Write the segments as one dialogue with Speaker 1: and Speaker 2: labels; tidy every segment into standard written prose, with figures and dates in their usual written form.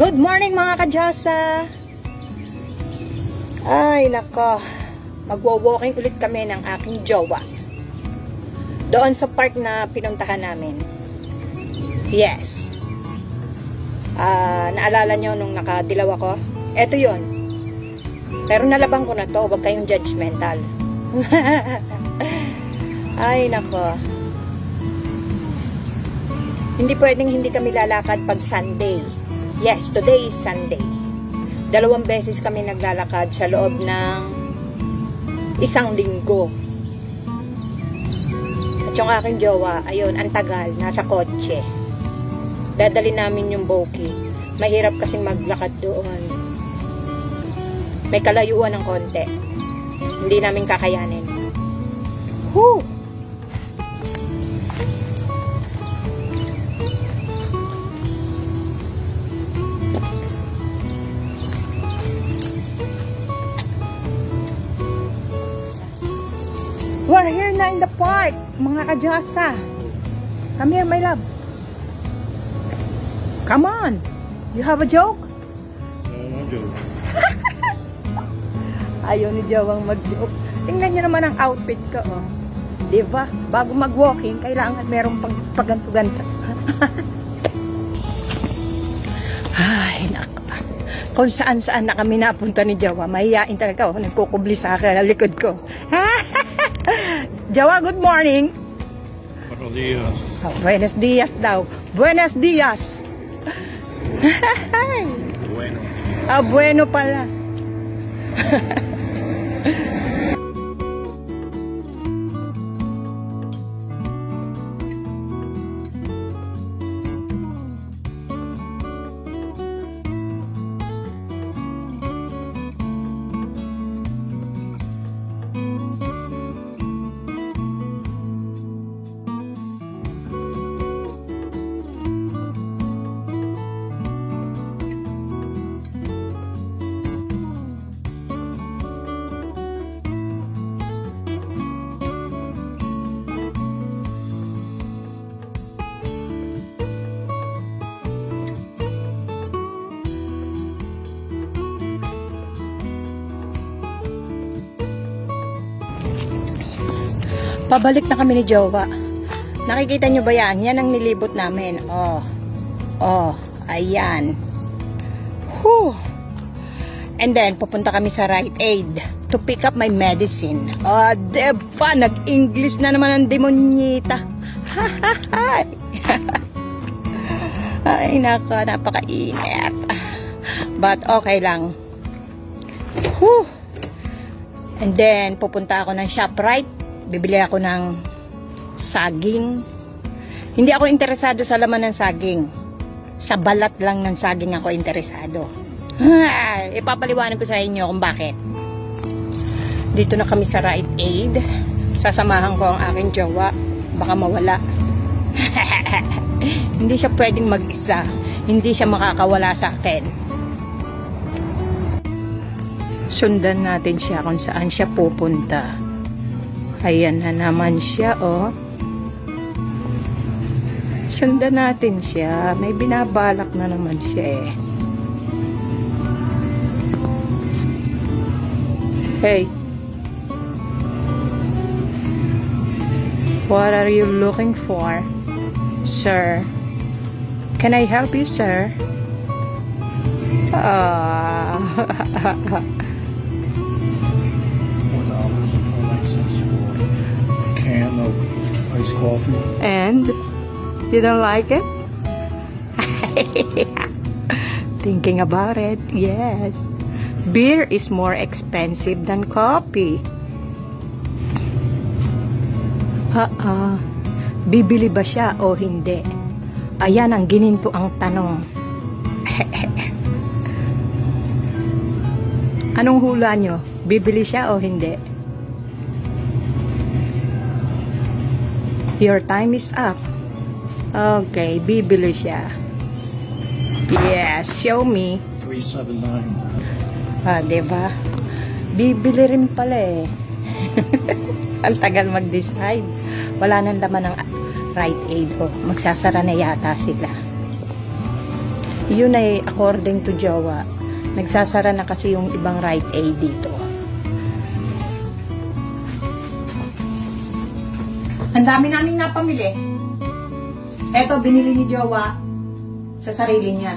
Speaker 1: Good morning mga kadyasa! Ay nako, magwo-walking ulit kami ng aking jowa doon sa park na pinuntahan namin. Yes, naalala nyo nung nakadilaw ako? Eto yon. Pero nalabang ko na to, huwag kayong judgmental. Ay nako, hindi pwedeng hindi kami lalakad pag Sunday. Yes, today is Sunday. 2 beses kami naglalakad sa loob ng 1 linggo. At yung aking jowa, ayun, ang tagal, nasa kotse. Dadali namin yung Boki. Mahirap kasing maglakad doon. May kalayuan ng konti. Hindi namin kakayanin. Whew! We're here na in the park, mga kadyasa. Come here, my love. Come on. You have a joke?
Speaker 2: No joke.
Speaker 1: Ayaw ni Jawang mag-joke. Tingnan nyo naman ang outfit ko, oh. Diba? Bago mag-walking, kailangan merong paganto-ganto. Ay, nako. Kung saan-saan na kami napunta ni Jawa, mahihain talaga, oh. Nagkukubli sa akin ang likod ko. Jawa, good morning.
Speaker 2: Buenos dias.
Speaker 1: Oh, buenos dias daw. Buenos dias.
Speaker 2: Bueno.
Speaker 1: Bueno pala. Pabalik na kami ni Jowa. Nakikita nyo ba yan? Yan ang nilibot namin. Oh. Oh. Ayan. Whew. And then, pupunta kami sa Rite Aid to pick up my medicine. Oh, diba? Nag-English na naman ang demonyita. Ay, naka, napakainit. But, okay lang. Whew. And then, pupunta ako ng ShopRite. Bibili ako ng saging. Hindi ako interesado sa laman ng saging. Sa balat lang ng saging ako interesado. Ipapaliwanag ko sa inyo kung bakit. Dito na kami sa Rite Aid. Sasamahan ko ang aking jowa. Baka mawala. Hindi siya pwedeng mag-isa. Hindi siya makakawala sa akin. Sundan natin siya kung saan siya pupunta. Ayan na naman siya, oh. Sundan natin siya. May binabalak na naman siya, eh. Hey. What are you looking for, sir? Can I help you, sir?
Speaker 2: Can of iced coffee.
Speaker 1: And you don't like it? Thinking about it, yes. Beer is more expensive than coffee. Bibili ba siya o hindi? Ayan ang gininto ang tanong. Anong hula nyo? Bibili siya o hindi? Your time is up. Okay, bibili siya. Yes, show me.
Speaker 2: 379.
Speaker 1: Diba? Bibili rin pala, eh. Ang tagal mag-decide. Wala nang laman ng Rite Aid. Magsasara na yata sila. Yun ay according to Jowa. Nagsasara na kasi yung ibang Rite Aid dito. Ang dami naming napamili. Eto, binili ni Jowa sa sarili niya.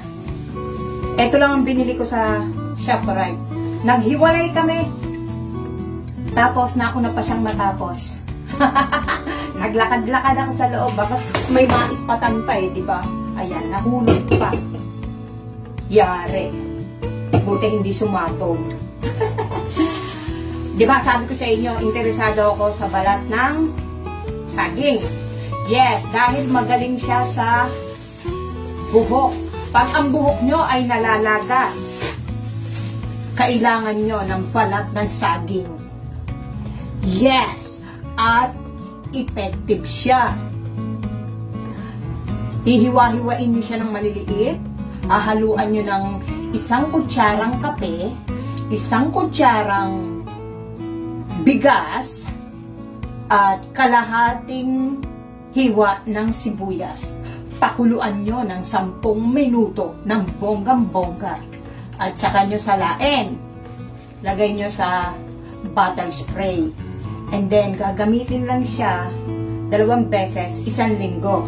Speaker 1: Eto lang ang binili ko sa ShopRite. Naghiwalay kami. Tapos, nauna pa siyang matapos. Naglakad-lakad ako sa loob. Baka may maispatan pa eh, di ba? Ayan, nahulog pa. Yari. Buti hindi sumatog. Di ba, sabi ko sa inyo, interesado ako sa balat ng saging. Yes, dahil magaling siya sa buhok. Pag ang buhok nyo ay nalalagas, kailangan nyo ng balat ng saging. Yes, at effective siya. Ihiwa-hiwain nyo siya ng maliliit. Hahaluan nyo ng 1 kutsarang kape, 1 kutsarang bigas, at kalahating hiwa ng sibuyas. Pakuluan nyo ng 10 minuto ng bonggang-bongga. At saka nyo salain. Lagay nyo sa bottle spray. And then, gagamitin lang siya 2 beses, 1 linggo.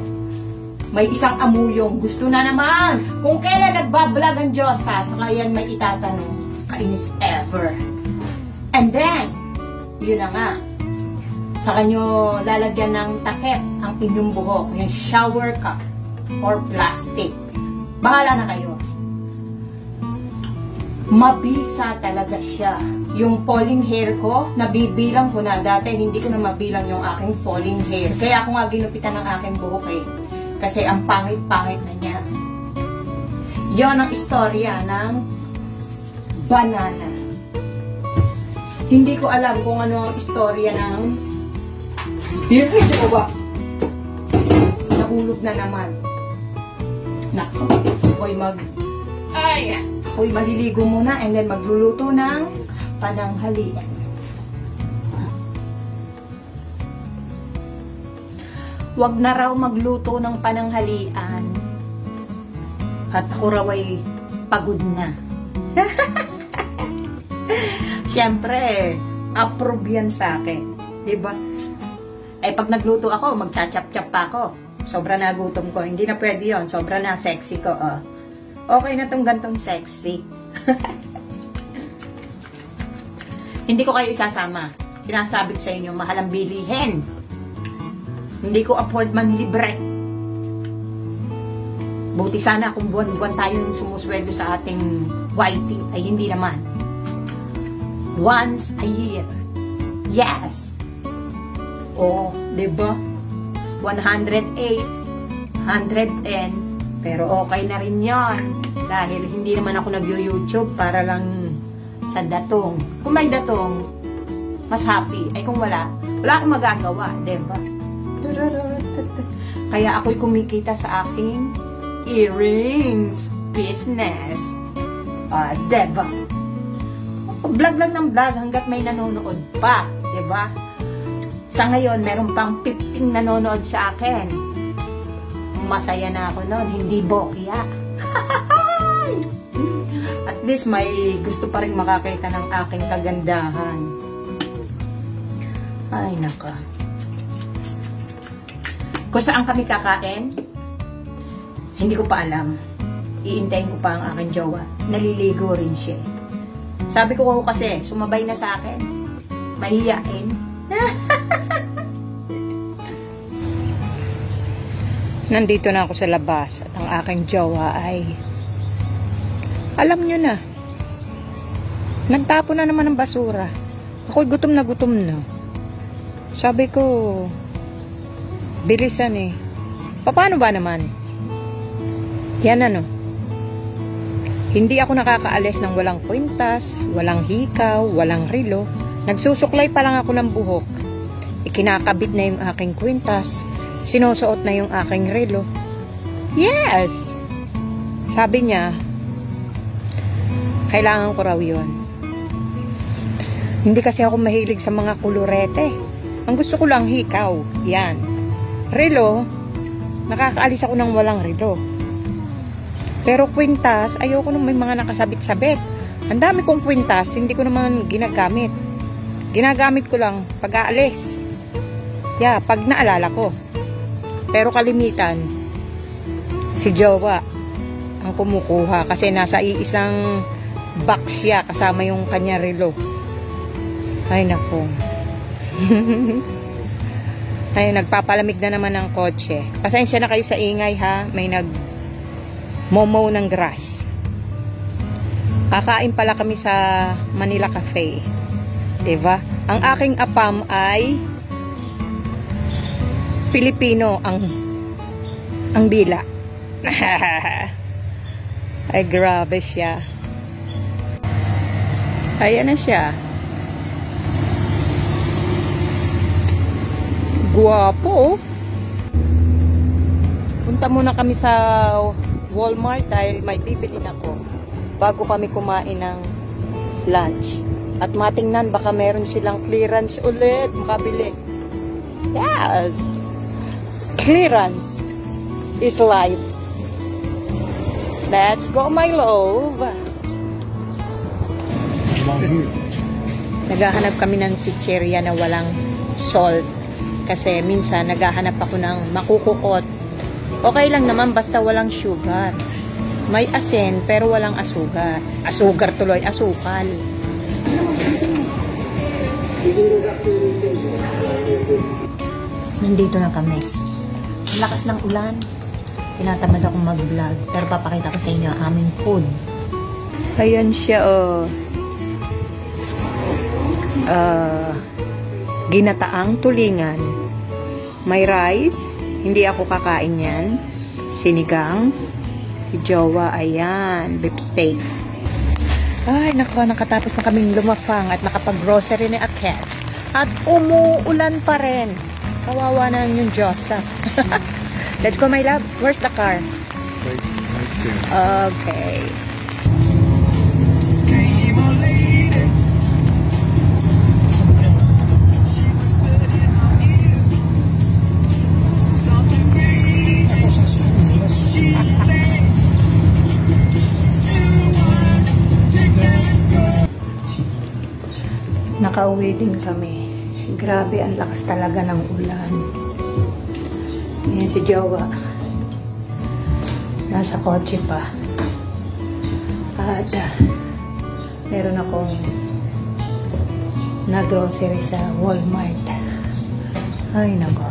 Speaker 1: May isang amuyong gusto na naman kung kailan nagbablog ang Diyosa, saka yan may itatanong, kainis ever. And then, yun na nga, saka nyo lalagyan ng takip ang inyong buhok, yung shower cup or plastic. Bahala na kayo. Mabisa talaga siya. Yung falling hair ko, nabibilang ko na. Dati hindi ko na mabilang yung aking falling hair. Kaya ako nga ginupitan ng aking buhok eh. Kasi ang pangit-pangit na niya. Yon ang istorya ng banana. Hindi ko alam kung ano ang istorya ng Jowa. Nahulog na naman. Nako. Ako'y maliligo muna and then magluluto ng pananghalian. Wag na raw magluto ng pananghalian. At ako raw ay pagod na. Siyempre, approve yan sa akin. Diba? Ay pag nagluto ako, magcha-chap-chap pa ako. Sobra na gutom ko. Hindi na pwede yun. Sobra na sexy ko. Oh. Okay na tong gantong sexy. Hindi ko kayo isasama. Sinasabi ko sa inyo, mahal ang bilihin. Hindi ko afford man libre. Buti sana kung buwan-buwan tayong sumusweldo sa ating YT. Ay hindi naman. Once a year. Yes. Oh, diba? 108, 110. Pero okay na rin yon. Dahil hindi naman ako nag-YouTube para lang sa datong. Kung may datong, mas happy. Ay kung wala akong magagawa. Diba? Kaya ako'y kumikita sa aking earrings business. Diba? Vlog lang ng vlog hanggat may nanonood pa. Diba? Sa ngayon, meron pang 15 nanonood sa akin. Masaya na ako noon. Hindi bokya. At least may gusto pa rin makakita ng aking kagandahan. Ay, naka. Kung saan kami kakain, hindi ko pa alam. Iintayin ko pa ang aking jowa. Naliligo rin siya. Sabi ko kasi, sumabay na sa akin. Mahiyain. Nandito na ako sa labas at ang aking jowa ay alam nyo na. Nagtapo na naman ng basura. Ako'y gutom na. Sabi ko, bilisan eh. Paano ba naman? Yan ano. Hindi ako nakakaalis ng walang kwintas, walang hikaw, walang relo. Nagsusuklay pa lang ako ng buhok. Ikinakabit na yung aking kwintas. Sinusuot na yung aking relo. Yes! Sabi niya, kailangan ko raw yun. Hindi kasi ako mahilig sa mga kulurete. Ang gusto ko lang hikaw. Yan. Relo, nakakaalis ako ng walang relo. Pero kwintas, ayoko nung may mga nakasabit-sabit. Ang dami kong kwintas, hindi ko naman ginagamit. Ginagamit ko lang pag aalis. Yeah, pag naalala ko. Pero kalimitan, si jowa ang kumukuha kasi nasa iisang box siya kasama yung kanya relo. Ay nako. Ay, nagpapalamig na naman ng kotse. Pasensya na kayo sa ingay ha. May nag-momow ng grass. Kakain pala kami sa Manila Cafe. Diba? Ang aking apam ay Pilipino ang dila. Ay, grabe siya. Ayan na siya. Guwapo. Punta muna kami sa Walmart dahil may bibilin ako bago kami kumain ng lunch. At matingnan baka meron silang clearance ulit makabili. Yes! Clearance is life. Let's go, my love. Naghahanap kami ng chicheria na walang salt. Kasi minsan naghahanap ako ng makukukot. Okay lang naman basta walang sugar. May asin pero walang asugar. Asugar tuloy, asukal. Nandito na kami. Ang lakas ng ulan. Tinatamad akong mag-vlog. Pero papakita ko sa inyo ang aming food. Ayan siya, oh. Ginataang tulingan. May rice. Hindi ako kakain yan. Sinigang. Si jowa, ayan. Beef steak. Ay, nako, nakatapos na kaming lumafang at nakapag-grocery ni Akets. At umuulan pa rin. Kawawa na yung Diyosa. Let's go, my love. Where's the car?
Speaker 2: Right there.
Speaker 1: Okay. Nakauwi din kami. Grabe, ang lakas talaga ng ulan. Ayan si jowa. Nasa kotse pa. At meron akong na-grocery sa Walmart. Ay, nako.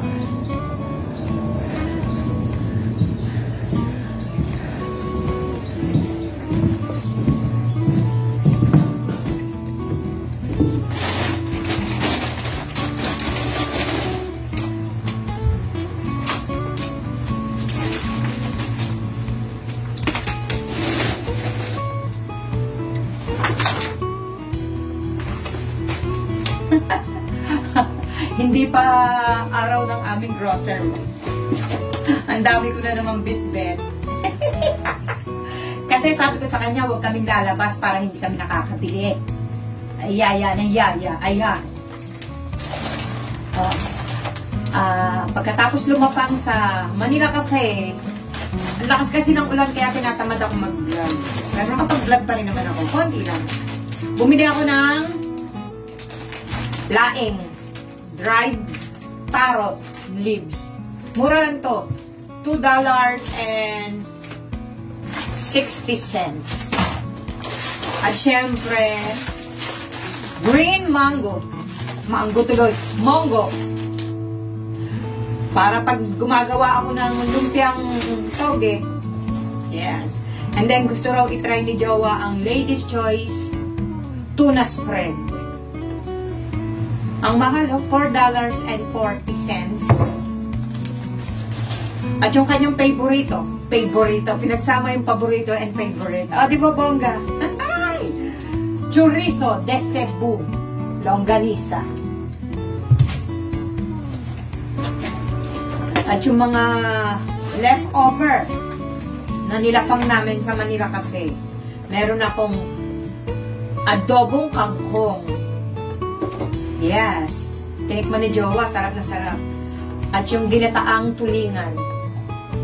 Speaker 1: Hindi pa araw ng aming grocery. Ang dami ko na namang bit-bit. Kasi sabi ko sa kanya, huwag kaming lalabas para hindi kami nakakabili. Ay, yaya ng yaya. Ayan. Pagkatapos lumapang sa Manila Cafe, ang lakas kasi ng ulan kaya tinatamad ako mag-vlog. Pero nakapag-vlog pa rin naman ako. Konti lang. Bumili ako ng laing. Dried carrot leaves. Mura lang to. $2.60. At syempre, green mango. Mango tuloy. Mongo. Para pag gumagawa ako ng lumpiang toge. Yes. And then gusto raw itry ni jowa ang Lady's Choice tuna spread. Ang mahal, $4.40. At yung kanyang favorito, pinagsama yung paborito and favorite. O, di ba, bongga? Chorizo de Cebu, longganisa. At yung mga leftover na nilapang namin sa Manila Cafe. Meron akong adobong kangkong. Yes. Tinikman ni jowa, sarap na sarap. At yung ginataang tulingan.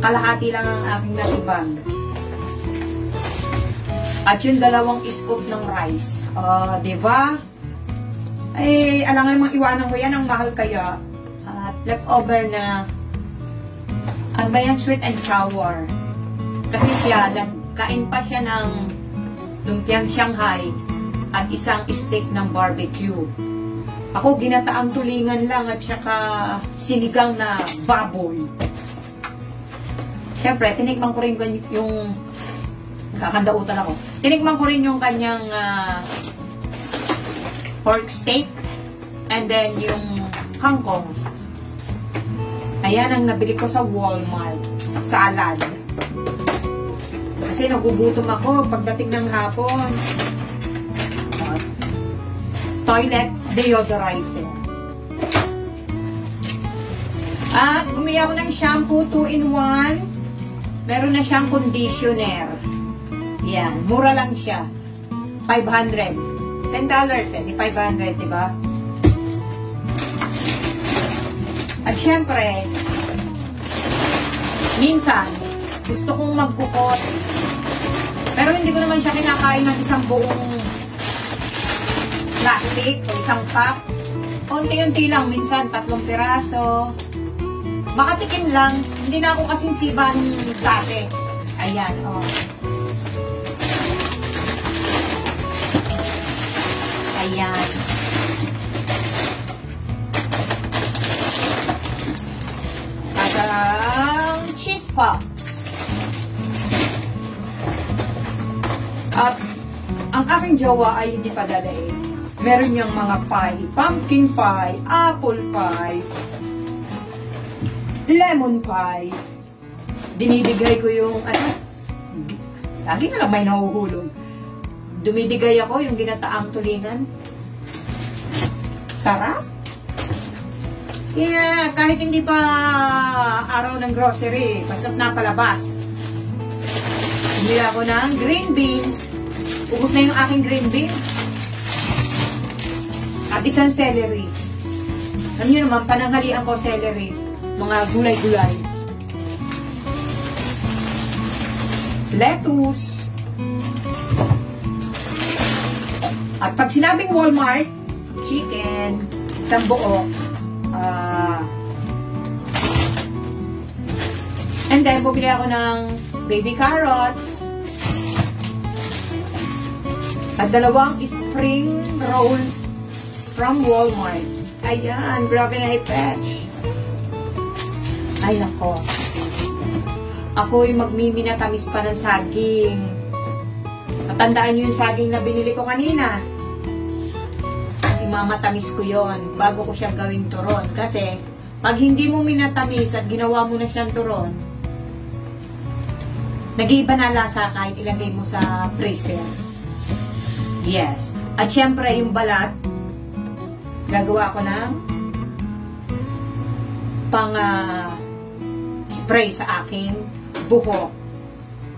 Speaker 1: Kalahati lang ang aking natibag. At yung 2 scoop ng rice. Diba? Ay, alangan namang iwanan ko yan. Ang mahal kaya. At leftover na ano ba yan? Sweet and sour. Kasi siya, kain pa siya ng lumpiang Shanghai at isang steak ng barbecue. Ako, ginataang tulingan lang at saka sinigang na baboy. Siyempre, tinikman ko rin yung kakandautan ako. Tinikman ko rin yung kanyang pork steak and then yung kangkong. Ayan ang nabili ko sa Walmart. Salad. Kasi nagugutom ako pagdating ng hapon. Toilet deodorizer. At bumili ako ng shampoo 2-in-1. Meron na siyang conditioner. Yan, mura lang siya. $500. $10 di 500, diba? At syempre, minsan, gusto kong magkukot. Pero hindi ko naman siya kinakain ng isang buong plastic o isang pack. Unti-unti lang, minsan 3 piraso. Makatikim lang. Hindi na ako kasing siban dati. Ayan, oh. Ayan. At ang cheese pops. At ang aking jowa ay hindi pa dadaig. Meron niyang mga pie. Pumpkin pie, apple pie, lemon pie. Dinidigay ko yung lagi na lang may nahuhulog. Dumidigay ako yung ginataang tulingan. Sarap. Yeah, kahit hindi pa araw ng grocery, basta't napalabas. Bumili ako ng green beans. Ubus na yung aking green beans. At isang celery. Alam nyo naman, pananghalian ko celery. Mga gulay-gulay. Lettuce. At pag sinabing Walmart, chicken, isang buo. And then, bumili ako ng baby carrots. At 2 spring roll from Walmart. Ayan, grabe na i-fetch. Ay, nako. Ako'y magmiminatamis pa ng saging. Matandaan nyo yung saging na binili ko kanina. Imamatamis ko yon bago ko siya gawing turon. Kasi, pag hindi mo minatamis at ginawa mo na siyang turon, nag-iiba na lasa kahit ilagay mo sa freezer. Yes. At syempre, yung balat, gagawa ko ng pang spray sa aking buhok.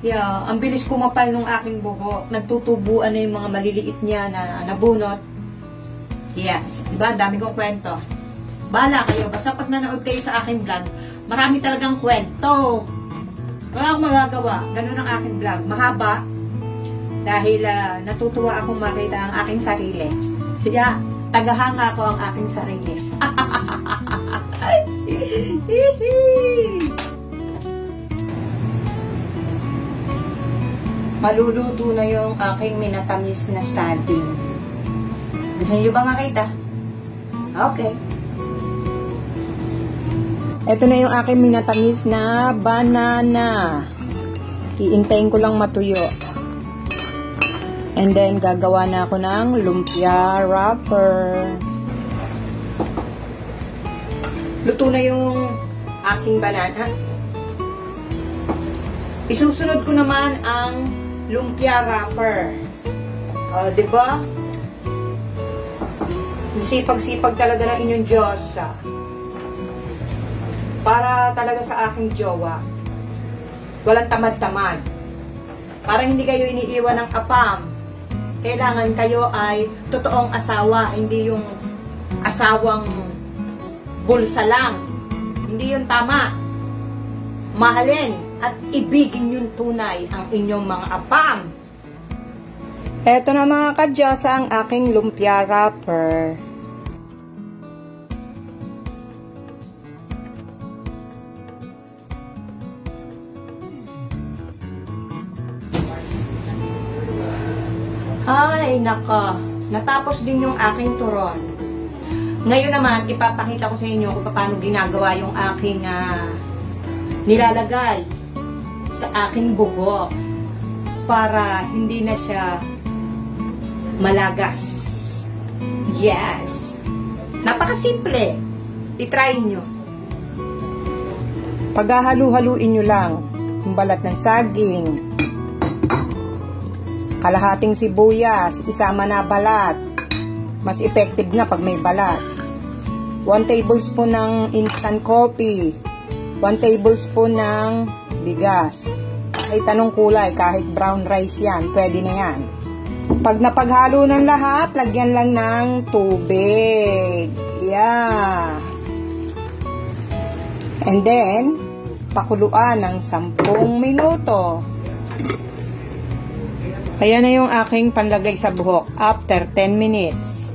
Speaker 1: Yeah, ang bilis kumapal nung aking buhok. Nagtutubuan na yung mga maliliit niya na nabunot. Yes. Diba? Dami kong kwento. Bahala kayo. Basta pag nanood kayo sa aking vlog, marami talagang kwento. Wala akong magagawa. Ganun ang aking vlog. Mahaba. Dahil natutuwa akong makita ang aking sarili. Kaya, tagahanga ko ang aking sarili. Maluluto na yung aking minatamis na saging. Gusto niyo ba makita? Okay. Ito na yung aking minatamis na banana. Iintayin ko lang matuyo. And then, gagawa na ako ng lumpia wrapper. Luto na yung aking banana. Isusunod ko naman ang lumpia wrapper. Diba? Sipag-sipag talaga ng inyong Diyos. Para talaga sa aking jowa. Walang tamad-tamad. Para hindi kayo iniiwan ng apam. Kailangan kayo ay totoong asawa, hindi yung asawang bulsa lang. Hindi yung tama. Mahalin at ibigin yung tunay ang inyong mga apam. Eto na mga kadyosa ang aking lumpia wrapper. Ay, naka. Natapos din yung aking turon. Ngayon naman, ipapakita ko sa inyo kung paano ginagawa yung aking nilalagay sa aking buhok para hindi na siya malagas. Yes. Napakasimple. I-try nyo. Paghahalu-haluin nyo lang yung balat ng saging, kalahating sibuyas, isama na balat. Mas effective na pag may balat. 1 tablespoon ng instant coffee. 1 tablespoon ng bigas. Kahit anong kulay, kahit brown rice yan, pwede na yan. Pag napaghalo ng lahat, lagyan lang ng tubig. Yeah. And then, pakuluan ng 10 minuto. Ayan na yung aking panlagay sa buhok after 10 minutes.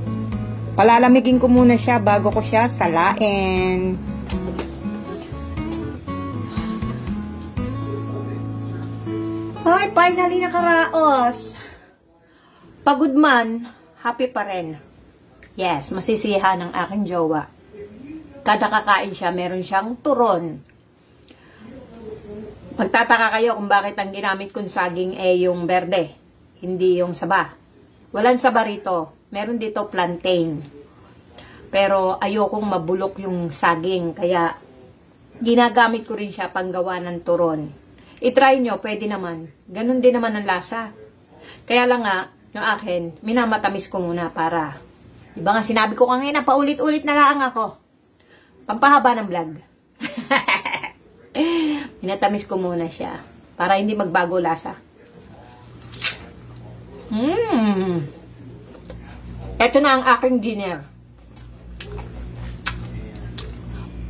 Speaker 1: Palalamigin ko muna siya bago ko siya salain. Ay, finally nakaraos. Pagod man, happy pa rin. Yes, masisiyahan ng aking jowa. Kada kakain siya, meron siyang turon. Magtataka kayo kung bakit ang ginamit kong saging ay yung berde. Hindi yung saba. Walang saba rito. Meron dito plantain. Pero ayokong mabulok yung saging. Kaya ginagamit ko rin siya panggawa ng turon. I-try nyo, pwede naman. Ganun din naman ang lasa. Kaya lang nga, yung akin, minamatamis ko muna para. Diba nga sinabi ko kanina, paulit-ulit na lang ako. Pampahaba ng vlog. Minatamis ko muna siya. Para hindi magbago lasa. Ito na ang aking dinner.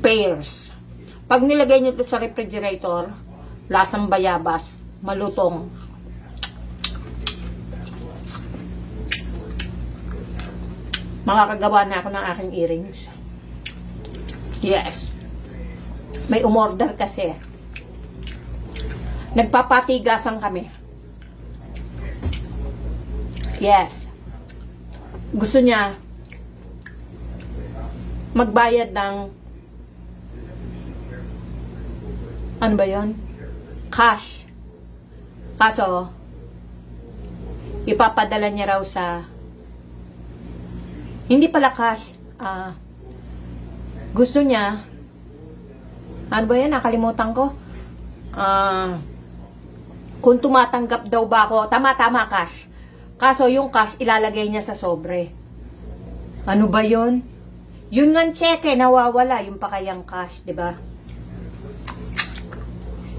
Speaker 1: Pears. Pag nilagay nyo ito sa refrigerator, lasang bayabas, malutong. Makakagawa na ako ng aking earrings. Yes. May umorder kasi. Nagpapatigasan kami. Yes. Gusto niya magbayad ng ano ba yun? Cash. Kaso ipapadala niya raw sa hindi pala cash. Gusto niya ano ba yan? Nakalimutan ko. Kung tumatanggap daw ba ako, tama cash. Kaso yung cash ilalagay niya sa sobre. Ano ba yun? Yun nga cheque nawawala, yung pa kayang cash, 'di ba?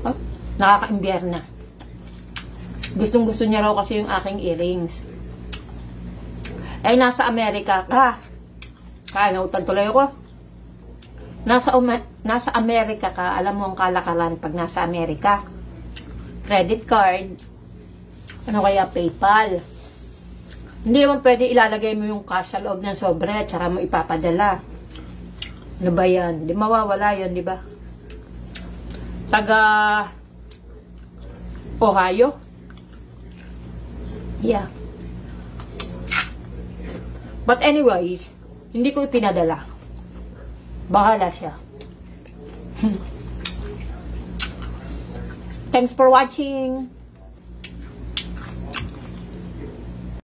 Speaker 1: Oh, nakaka-imbiyer na. Gustong-gusto niya raw kasi yung aking earrings. Eh nasa Amerika ka. Kaya nautan tuloy ako. Nasa Amerika ka, alam mo ang kalakaran pag nasa Amerika. Credit card. Ano kaya PayPal? Hindi naman pwede ilalagay mo yung cash sa loob ng sobre at saka mo ipapadala. Ano ba yan? Di mawawala yun, di ba? Taga Ohio? Yeah. But anyways, hindi ko ipinadala. Bahala siya. Thanks for watching.